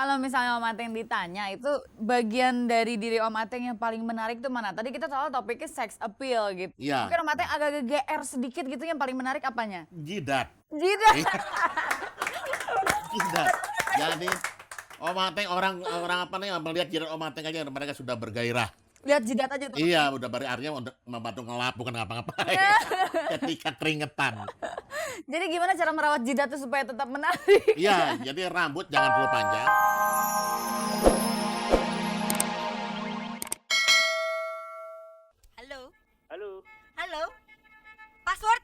Kalau misalnya Om Ateng ditanya, itu bagian dari diri Om Ateng yang paling menarik tuh mana? Tadi kita soal topiknya sex appeal gitu. Iya. Mungkin Om Ateng agak GR sedikit gitu, yang paling menarik apanya? Jidat. Jidat. Jidat. Jadi Om Ateng orang apa nih melihat jidat Om Ateng aja mereka sudah bergairah. Lihat jidat aja tuh. Iya, udah artinya untuk membantu ngelap bukan ngapa-ngapain. Ketika keringetan. Jadi gimana cara merawat jidat tuh supaya tetap menarik? Iya, jadi rambut jangan terlalu panjang. Halo, Halo. halo. Password?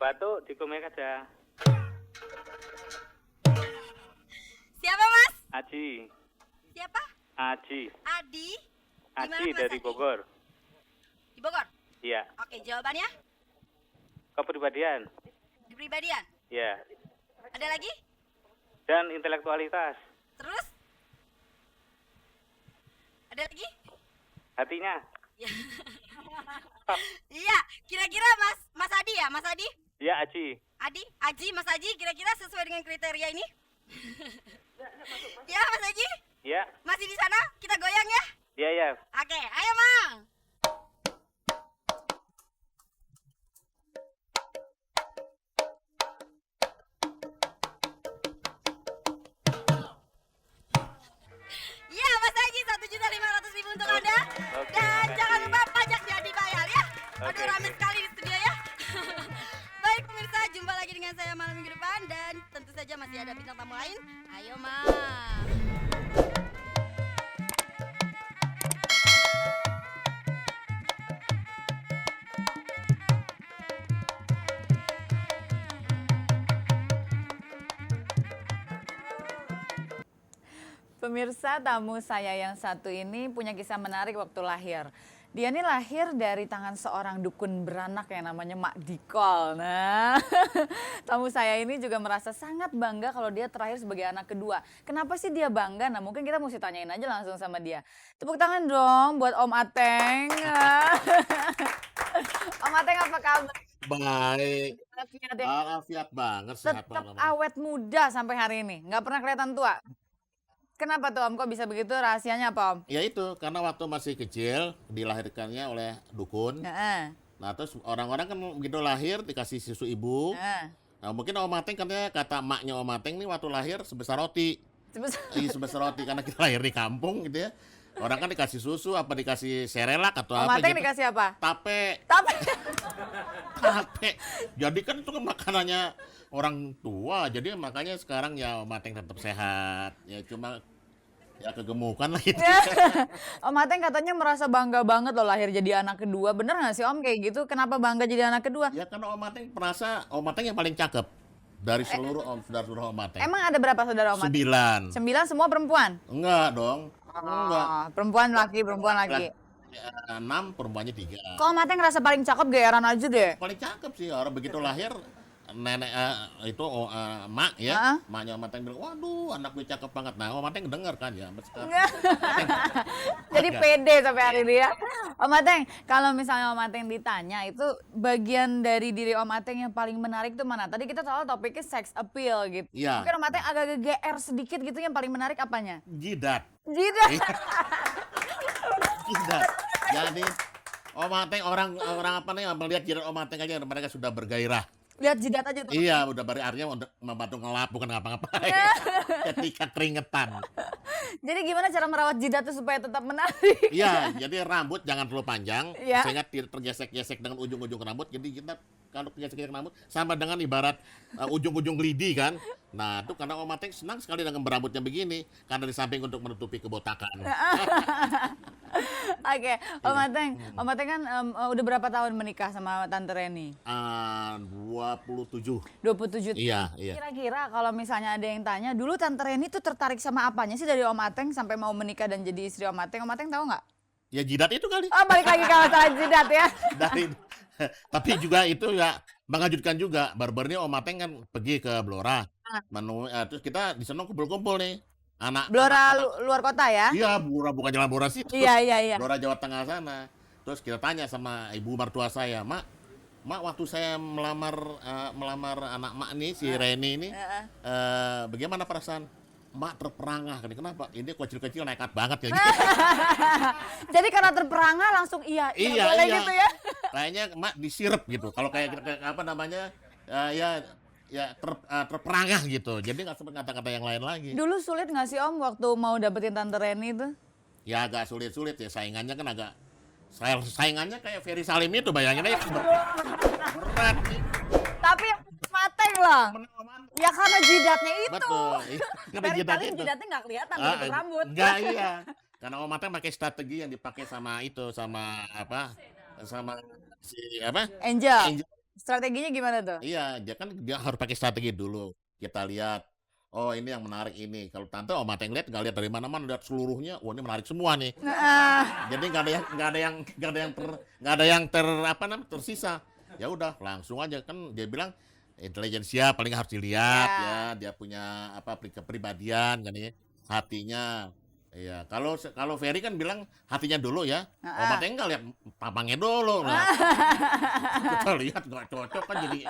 Batuk di komik aja. Siapa Mas? Aji. Siapa? Aji. Adi? Di mana Aji Mas dari Adi? Bogor. Di Bogor. Iya. Oke, jawabannya? Kepribadian. Kepribadian. Iya. Ada lagi? Dan intelektualitas. Terus? Ada lagi? Hatinya. Ya. Iya, kira-kira Mas Adi ya, Mas Adi? Iya, Aji. Adi, Aji, Mas Aji kira-kira sesuai dengan kriteria ini? Ya, Mas Aji? Iya. Masih di sana? Kita goyang ya? Iya, iya. Oke, ayo Mang. Iya, Mas Aji, 1.500.000 untuk Anda. Oke, Dan makasih. jangan lupa pajaknya dibayar ya. Aduh, Oke, rame oke. sekali di studio ya. Baik pemirsa, jumpa lagi dengan saya malam minggu depan. Dan tentu saja masih ada bintang tamu lain. Ayo Mang. Pemirsa, tamu saya yang satu ini punya kisah menarik waktu lahir. Dia ini lahir dari tangan seorang dukun beranak yang namanya Mak Dikol. Nah, tamu saya ini juga merasa sangat bangga kalau dia terakhir sebagai anak kedua. Kenapa sih dia bangga? Nah, mungkin kita mesti tanyain aja langsung sama dia. Tepuk tangan dong buat Om Ateng. Om Ateng, apa kabar? Baik. Afiat ya? Afiat banget, sehat Tetap banget. awet muda sampai hari ini, nggak pernah kelihatan tua. Kenapa tuh Om? Kok bisa begitu? Rahasianya apa Om? Ya itu, karena waktu masih kecil dilahirkannya oleh dukun. Heeh. Nah, terus orang-orang kan begitu lahir dikasih susu ibu. Heeh. Nah, mungkin Om Ateng katanya kata emaknya Om Ateng nih waktu lahir sebesar roti. Iya, sebesar roti karena kita lahir di kampung gitu ya. Orang kan dikasih susu apa dikasih serelak atau Om apa Ateng gitu. dikasih apa? Tape. Tapi Tape. Jadi kan itu kan makanannya orang tua. Jadi makanya sekarang ya Om Ateng tetap sehat. Ya cuma ya kegemukan lah gitu. Om Ateng katanya merasa bangga banget loh lahir jadi anak kedua. Bener nggak sih Om kayak gitu? Kenapa bangga jadi anak kedua? Ya karena Om Ateng merasa Om Ateng yang paling cakep dari seluruh saudara-saudara Om Ateng. Emang ada berapa saudara Om Ateng? 9. 9 semua perempuan? Enggak dong. Enggak. Perempuan laki, perempuan laki. 6, perempuannya 3. Kok Om Ateng ngerasa paling cakep geeran aja deh? Paling cakep sih orang begitu lahir nenek itu mak ya, Heeh. maknya Om Ateng bilang, waduh anak gue cakep banget. Nah Om Ateng denger kan ya, sampai sekarang. Jadi Ada. pede sampai hari ini ya. Om Ateng, kalau misalnya Om Ateng ditanya, itu bagian dari diri Om Ateng yang paling menarik tuh mana? Tadi kita soal topiknya sex appeal gitu. Iya. Mungkin Om Ateng agak GR sedikit gitu, yang paling menarik apanya? Jidat. Jidat. Jidat. Jadi Om Ateng orang apa nih melihat jidat Om Ateng aja mereka sudah bergairah. Lihat jidat aja tuh. Iya, udah artinya untuk membantu ngelap bukan ngapa-ngapain. Ketika keringetan. Jadi gimana cara merawat jidat tuh supaya tetap menarik? Iya, jadi rambut jangan terlalu panjang, Iya. sehingga tidak tergesek-gesek dengan ujung-ujung rambut. Jadi kita kalau gesek-gesek rambut sama dengan ibarat ujung-ujung lidi kan. Nah, itu karena Om Ateng senang sekali dengan berambutnya begini, karena di samping untuk menutupi kebotakan. Oke, Om Ateng. Om Ateng kan udah berapa tahun menikah sama Tante Reni? 27. 27. Iya, iya. Kira-kira kalau misalnya ada yang tanya, dulu Tante Reni tuh tertarik sama apanya sih dari Om Ateng sampai mau menikah dan jadi istri Om Ateng? Om Ateng tahu nggak? Ya jidat itu kali. Oh, balik lagi ke masalah jidat ya. Dari tapi juga itu ya mengejutkan juga. Baru-baru ini Om Ateng kan pergi ke Blora. Terus kita di sana kumpul-kumpul nih. Blora luar kota ya? Iya, Blora bukan jalan Blora sih. Iya. Blora Jawa Tengah sana. Terus kita tanya sama ibu mertua saya, Mak, waktu saya melamar anak Mak nih, si Reni ini, bagaimana perasaan? Mak terperangah. Kenapa? Ini kecil-kecil nekat banget ya. Jadi karena terperangah langsung iya, Iya, boleh iya. gitu ya. Kayaknya mak disirep gitu. Kalau kayak apa namanya? Ya terperangah gitu. Jadi nggak sempat kata-kata yang lain lagi. Dulu sulit nggak sih Om waktu mau dapetin Tante Reni itu? Ya agak sulit-sulit ya, saingannya kan agak saingannya kayak Ferry Salim itu, bayangin aja berat nih. Tapi yang Mateng lah. Ya karena jidatnya itu. Betul. Karena Ferry jidatnya Salim itu. jidatnya nggak kelihatan tutup rambut. Enggak, iya. Karena Om Mateng pakai strategi yang dipakai sama itu, sama apa? Sama si apa? Angel. Angel. Strateginya gimana tuh? Iya, dia harus pakai strategi dulu. Kita lihat, oh ini yang menarik ini. Kalau tante Om Mateng lihat nggak lihat dari mana-mana, lihat seluruhnya, wah ini menarik semua nih. Jadi nggak ada yang apa namanya tersisa. Ya udah langsung aja, kan dia bilang intelijensia paling harus dilihat ya, dia punya apa kepribadian kan ya, hatinya. Iya, kalau Ferry kan bilang hatinya dulu ya. Om Mateng nggak lihat tampangnya dulu. Nah, kita lihat nggak cocok kan, jadi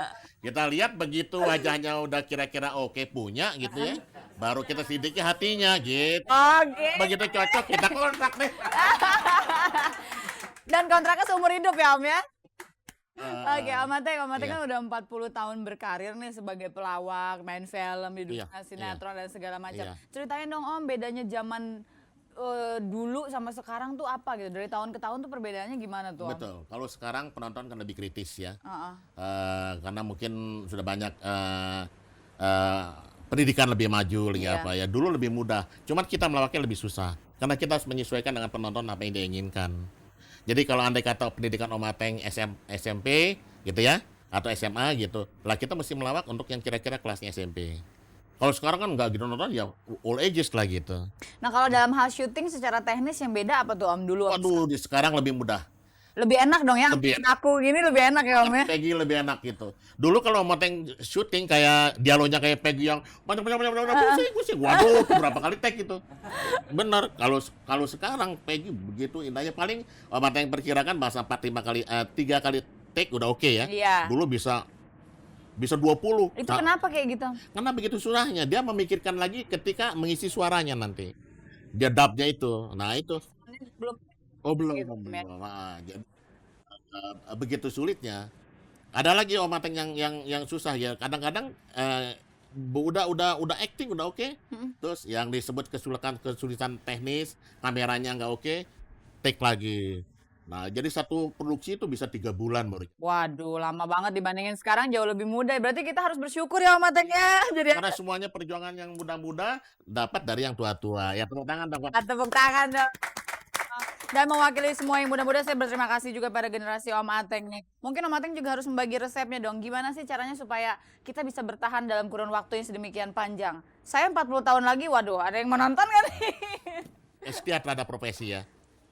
kita lihat begitu wajahnya udah kira-kira oke punya gitu ya, baru kita sidiki hatinya gitu. Oke. Begitu cocok kita kontrak deh. Dan kontraknya seumur hidup ya Om ya? Oke, Om Mateng Iya. kan udah 40 tahun berkarir nih sebagai pelawak, main film di dunia Iya, sinetron dan segala macam. Iya. Ceritain dong Om, bedanya zaman dulu sama sekarang tuh apa gitu? Dari tahun ke tahun tuh perbedaannya gimana tuh Om? Betul. Kalau sekarang penonton kan lebih kritis ya. Heeh. Karena mungkin sudah banyak pendidikan lebih maju lagi Iya. apa ya. Dulu lebih mudah. Cuman kita melawaknya lebih susah. Karena kita harus menyesuaikan dengan penonton apa yang dia inginkan. Jadi kalau andai kata pendidikan Om Mateng SMP gitu ya, atau SMA gitu, lah kita mesti melawak untuk yang kira-kira kelasnya SMP. Kalau sekarang kan nggak gitu nonton ya all ages lah gitu. Nah kalau dalam hal syuting secara teknis yang beda apa tuh Om dulu? Om? Waduh, sekarang lebih mudah. Lebih enak dong ya? Lebih Aku gini lebih enak ya Om ya? Peggy lebih enak gitu. Dulu kalau Om Mateng syuting kayak dialognya kayak Peggy yang pusing. Waduh, berapa kali take gitu. Bener. Kalau sekarang Peggy begitu indahnya, paling Om Mateng perkirakan bahasa 4-5 kali 3 kali take udah oke ya. Iya. Dulu bisa 20. Itu Nah, kenapa kayak gitu? karena begitu susahnya, dia memikirkan lagi ketika mengisi suaranya nanti. Dia dubnya itu. Nah, itu. Belum. Oh, belum. Gitu, ya. Jadi, begitu sulitnya. Ada lagi Om Mateng yang susah ya. Kadang-kadang udah acting udah oke. Terus yang disebut kesulitan teknis, kameranya nggak oke, take lagi. Nah, jadi satu produksi itu bisa 3 bulan baru. Waduh, lama banget dibandingin sekarang jauh lebih mudah. Berarti kita harus bersyukur ya Om Mateng ya. Jadi Karena semuanya perjuangan yang muda-muda dapat dari yang tua-tua. Ya tepuk tangan dong. tepuk tangan dong. Dan mewakili semua yang muda-muda, saya berterima kasih juga pada generasi Om Ateng nih. Mungkin Om Ateng juga harus membagi resepnya dong. Gimana sih caranya supaya kita bisa bertahan dalam kurun waktu yang sedemikian panjang? Saya 40 tahun lagi, waduh, ada yang menonton kan nih? Ikhtiar terhadap profesi ya.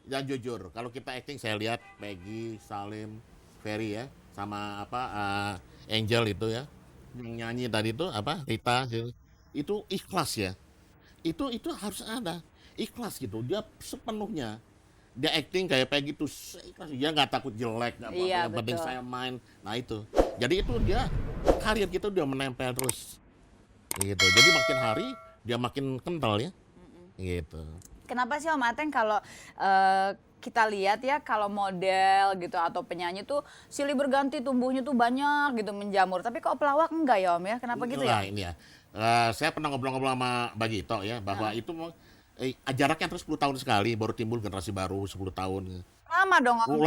Yang jujur, kalau kita acting saya lihat Peggy, Salim, Ferry ya, sama apa Angel itu ya, yang nyanyi tadi itu apa Rita itu ikhlas ya. Itu harus ada ikhlas gitu. Dia sepenuhnya dia acting kayak Peggy itu ikhlas. Dia nggak takut jelek, nggak apa-apa. Iya, Yang penting betul. saya main. Nah itu. Jadi itu dia karir gitu dia menempel terus. Gitu. Jadi makin hari dia makin kental ya. Gitu. Kenapa sih Om Ateng kalau kita lihat ya kalau model gitu atau penyanyi tuh silih berganti tumbuhnya tuh banyak gitu menjamur. Tapi kok pelawak enggak ya Om ya? Kenapa gitu Itulah ya? ini ya. Saya pernah ngobrol-ngobrol sama Bagito ya bahwa itu jaraknya terus 10 tahun sekali baru timbul generasi baru 10 tahun. Lama dong Om.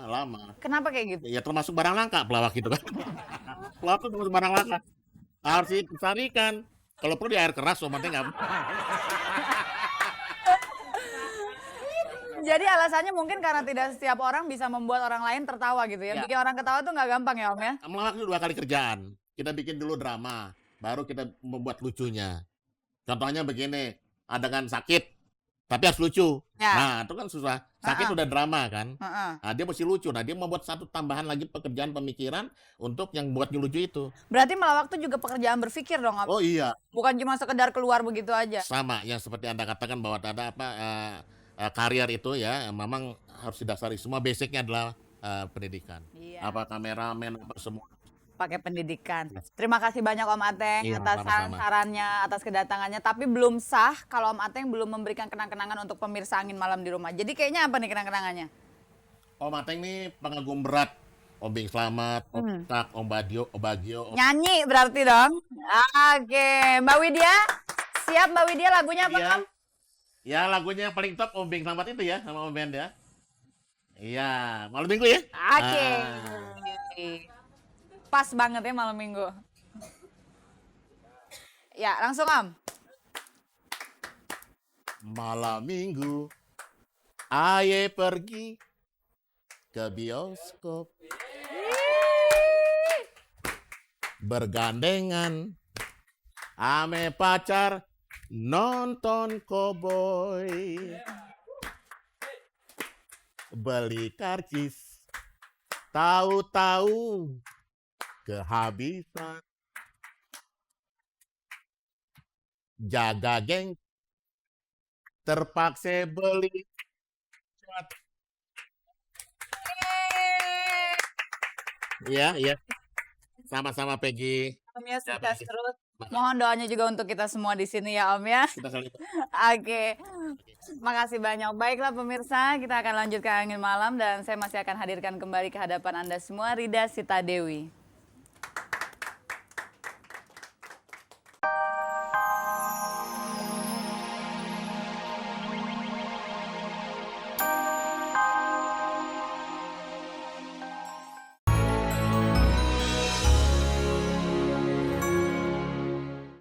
Lama. Kenapa kayak gitu? Ya termasuk barang langka pelawak itu kan. Pelawak itu termasuk barang langka. Harus dilestarikan. Kalau perlu di air keras, soalnya nggak. Jadi alasannya mungkin karena tidak setiap orang bisa membuat orang lain tertawa gitu ya. Ya. Bikin orang ketawa tuh nggak gampang ya Om ya. Melawak itu 2 kali kerjaan. Kita bikin dulu drama, baru kita membuat lucunya. Contohnya begini, adegan sakit, tapi harus lucu. Ya. Nah, itu kan susah. Sakit udah drama kan. Heeh. Nah, dia mesti lucu. Nah, dia membuat satu tambahan lagi pekerjaan pemikiran untuk yang buat lucu itu. Berarti melawak tuh juga pekerjaan berpikir dong Om. Oh iya, Bukan cuma sekedar keluar begitu aja. sama yang seperti Anda katakan bahwa ada apa karier itu ya, memang harus didasari semua basicnya adalah pendidikan. Iya. Apa kameramen apa semua. pakai pendidikan. Terima kasih banyak Om Ateng Iya, atas sama-sama. saran-sarannya, atas kedatangannya. Tapi belum sah kalau Om Ateng belum memberikan kenang-kenangan untuk pemirsa Angin Malam di rumah. Jadi kayaknya apa nih kenang-kenangannya? Om Ateng nih pengagum berat. Om Bing Slamet, Om Tak, Om Bagio. Nyanyi berarti dong. Oke, Mbak Widya. Siap Mbak Widya, lagunya apa Iya. Om? Ya lagunya yang paling top Om Bing Slamet itu ya sama Om Band ya. Iya, malam minggu ya. Oke. Ah. Pas banget ya malam minggu. Ya, langsung Om. Malam minggu, aye pergi ke bioskop. Bergandengan, ame pacar, nonton koboi. Beli karcis, tahu-tahu kehabisan. Jaga geng, terpaksa beli. Iya, iya. Sama-sama Peggy. Om ya, Ya, sukses Peggy. terus. Mohon doanya juga untuk kita semua di sini ya Om ya. Kita saling. Oke. Makasih banyak. Baiklah pemirsa, kita akan lanjutkan Angin Malam dan saya masih akan hadirkan kembali ke hadapan Anda semua Rida Sita Dewi.